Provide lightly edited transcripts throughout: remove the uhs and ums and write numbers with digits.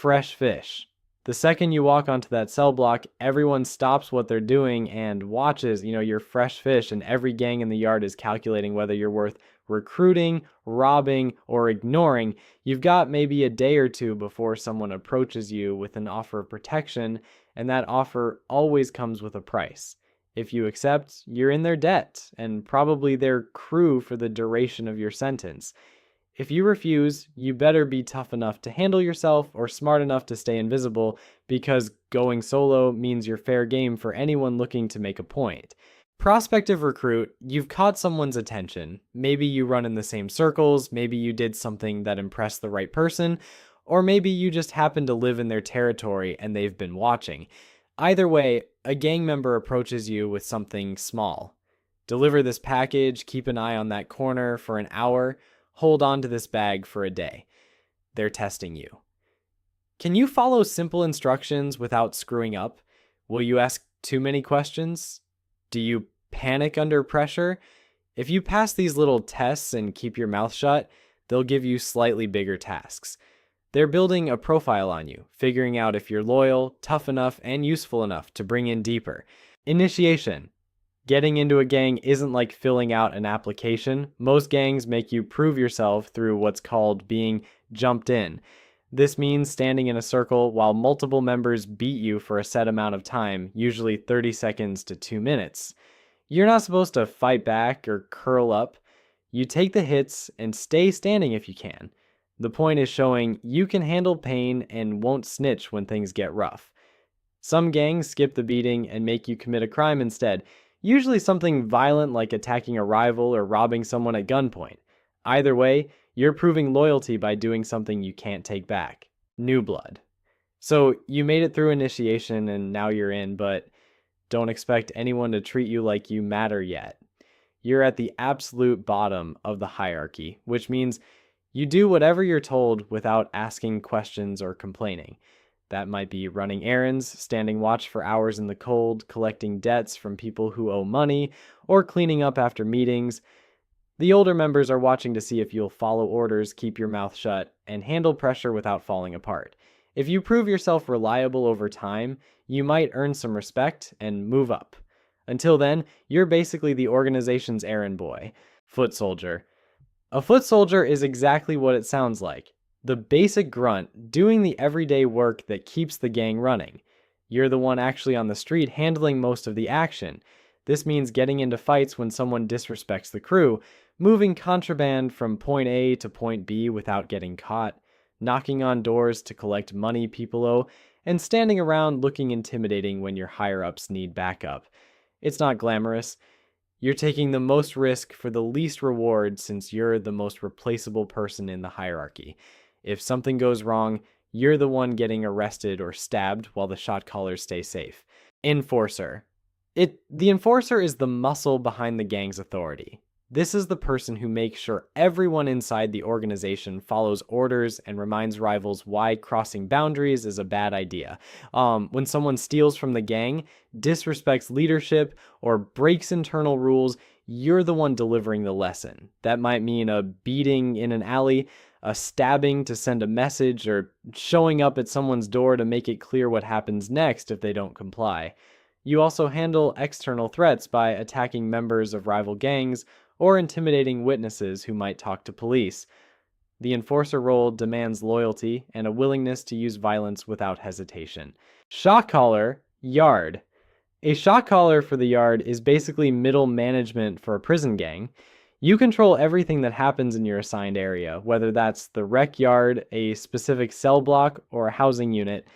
fresh fish. The second you walk onto that cell block, everyone stops what they're doing and watches, your fresh fish, and every gang in the yard is calculating whether you're worth recruiting, robbing, or ignoring. You've got maybe a day or two before someone approaches you with an offer of protection, and that offer always comes with a price. If you accept, you're in their debt, and probably their crew for the duration of your sentence. If you refuse, you better be tough enough to handle yourself or smart enough to stay invisible, because going solo means you're fair game for anyone looking to make a point. Prospective recruit, you've caught someone's attention. Maybe you run in the same circles, maybe you did something that impressed the right person, or maybe you just happen to live in their territory and they've been watching. Either way, a gang member approaches you with something small. Deliver this package, keep an eye on that corner for an hour, hold on to this bag for a day. They're testing you. Can you follow simple instructions without screwing up? Will you ask too many questions? Do you panic under pressure? If you pass these little tests and keep your mouth shut, they'll give you slightly bigger tasks. They're building a profile on you, figuring out if you're loyal, tough enough, and useful enough to bring in deeper. Initiation. Getting into a gang isn't like filling out an application. Most gangs make you prove yourself through what's called being jumped in. This means standing in a circle while multiple members beat you for a set amount of time, usually 30 seconds to 2 minutes. You're not supposed to fight back or curl up. You take the hits and stay standing if you can. The point is showing you can handle pain and won't snitch when things get rough. Some gangs skip the beating and make you commit a crime instead. Usually something violent like attacking a rival or robbing someone at gunpoint. Either way, you're proving loyalty by doing something you can't take back. New blood. So you made it through initiation and now you're in, but don't expect anyone to treat you like you matter yet. You're at the absolute bottom of the hierarchy, which means you do whatever you're told without asking questions or complaining. That might be running errands, standing watch for hours in the cold, collecting debts from people who owe money, or cleaning up after meetings. The older members are watching to see if you'll follow orders, keep your mouth shut, and handle pressure without falling apart. If you prove yourself reliable over time, you might earn some respect and move up. Until then, you're basically the organization's errand boy. Foot soldier. A foot soldier is exactly what it sounds like. The basic grunt doing the everyday work that keeps the gang running. You're the one actually on the street handling most of the action. This means getting into fights when someone disrespects the crew, moving contraband from point A to point B without getting caught, knocking on doors to collect money people owe, and standing around looking intimidating when your higher-ups need backup. It's not glamorous. You're taking the most risk for the least reward since you're the most replaceable person in the hierarchy. If something goes wrong, you're the one getting arrested or stabbed while the shot callers stay safe. Enforcer. The enforcer is the muscle behind the gang's authority. This is the person who makes sure everyone inside the organization follows orders and reminds rivals why crossing boundaries is a bad idea. When someone steals from the gang, disrespects leadership, or breaks internal rules, you're the one delivering the lesson. That might mean a beating in an alley, a stabbing to send a message, or showing up at someone's door to make it clear what happens next if they don't comply. You also handle external threats by attacking members of rival gangs or intimidating witnesses who might talk to police. The enforcer role demands loyalty and a willingness to use violence without hesitation. Shot caller, yard. A shot caller for the yard is basically middle management for a prison gang. You control everything that happens in your assigned area, whether that's the rec yard, a specific cell block, or a housing unit.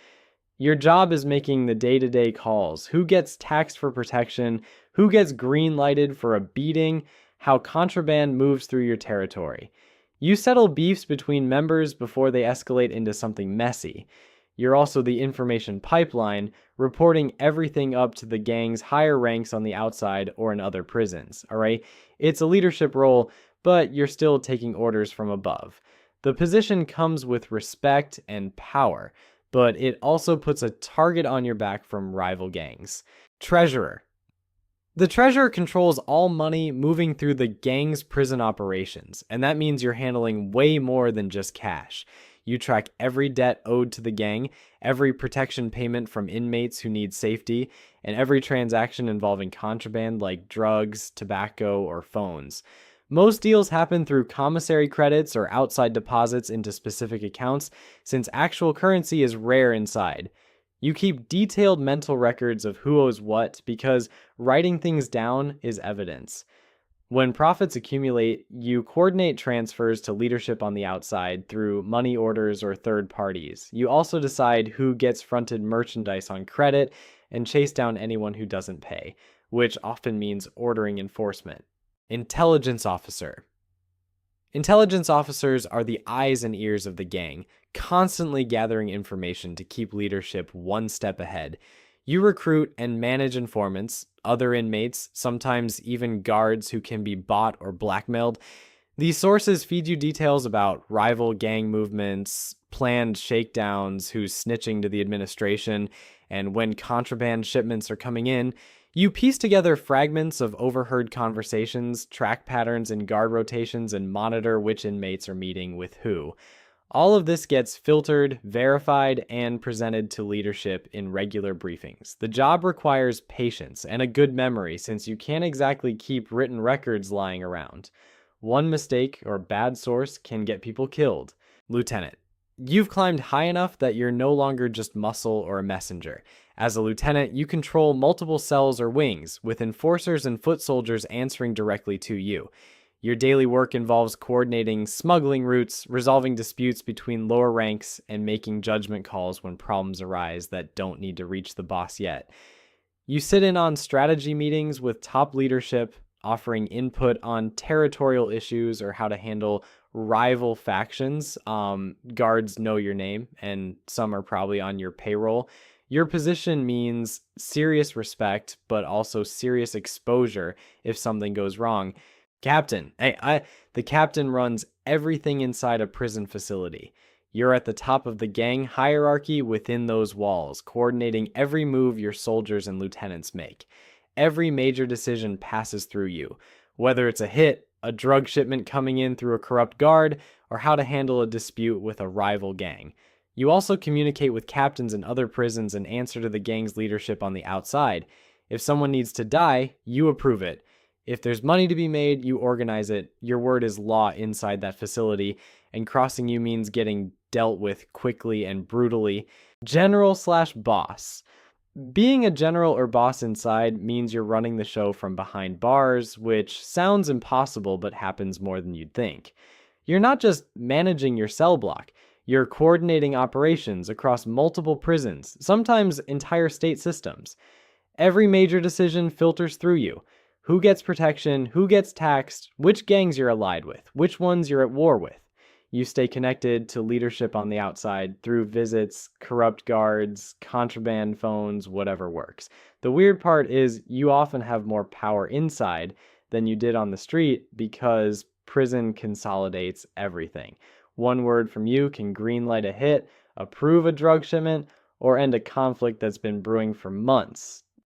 Your job is making the day-to-day calls. Who gets taxed for protection? Who gets green-lighted for a beating? How contraband moves through your territory. You settle beefs between members before they escalate into something messy. You're also the information pipeline, reporting everything up to the gang's higher ranks on the outside or in other prisons, all right? It's a leadership role, but you're still taking orders from above. The position comes with respect and power, but it also puts a target on your back from rival gangs. Treasurer. The treasurer controls all money moving through the gang's prison operations, and that means you're handling way more than just cash. You track every debt owed to the gang, every protection payment from inmates who need safety, and every transaction involving contraband like drugs, tobacco, or phones. Most deals happen through commissary credits or outside deposits into specific accounts, since actual currency is rare inside. You keep detailed mental records of who owes what because writing things down is evidence. When profits accumulate, you coordinate transfers to leadership on the outside through money orders or third parties. You also decide who gets fronted merchandise on credit and chase down anyone who doesn't pay, which often means ordering enforcement. Intelligence officer. Intelligence officers are the eyes and ears of the gang, constantly gathering information to keep leadership one step ahead. You recruit and manage informants, other inmates, sometimes even guards who can be bought or blackmailed. These sources feed you details about rival gang movements, planned shakedowns, who's snitching to the administration, and when contraband shipments are coming in. You piece together fragments of overheard conversations, track patterns in guard rotations, and monitor which inmates are meeting with who. All of this gets filtered, verified, and presented to leadership in regular briefings. The job requires patience and a good memory since you can't exactly keep written records lying around. One mistake or bad source can get people killed. Lieutenant. You've climbed high enough that you're no longer just muscle or a messenger. As a lieutenant, you control multiple cells or wings, with enforcers and foot soldiers answering directly to you. Your daily work involves coordinating smuggling routes, resolving disputes between lower ranks, and making judgment calls when problems arise that don't need to reach the boss yet. You sit in on strategy meetings with top leadership, offering input on territorial issues or how to handle rival factions. Guards know your name, and some are probably on your payroll. Your position means serious respect, but also serious exposure if something goes wrong. Captain. The captain runs everything inside a prison facility. You're at the top of the gang hierarchy within those walls, coordinating every move your soldiers and lieutenants make. Every major decision passes through you, whether it's a hit, a drug shipment coming in through a corrupt guard, or how to handle a dispute with a rival gang. You also communicate with captains in other prisons and answer to the gang's leadership on the outside. If someone needs to die, you approve it. If there's money to be made, you organize it. Your word is law inside that facility, and crossing you means getting dealt with quickly and brutally. General/boss. Being a general or boss inside means you're running the show from behind bars, which sounds impossible but happens more than you'd think. You're not just managing your cell block. You're coordinating operations across multiple prisons, sometimes entire state systems. Every major decision filters through you. Who gets protection, who gets taxed, which gangs you're allied with, which ones you're at war with. You stay connected to leadership on the outside through visits, corrupt guards, contraband phones, whatever works. The weird part is you often have more power inside than you did on the street because prison consolidates everything. One word from you can greenlight a hit, approve a drug shipment, or end a conflict that's been brewing for months.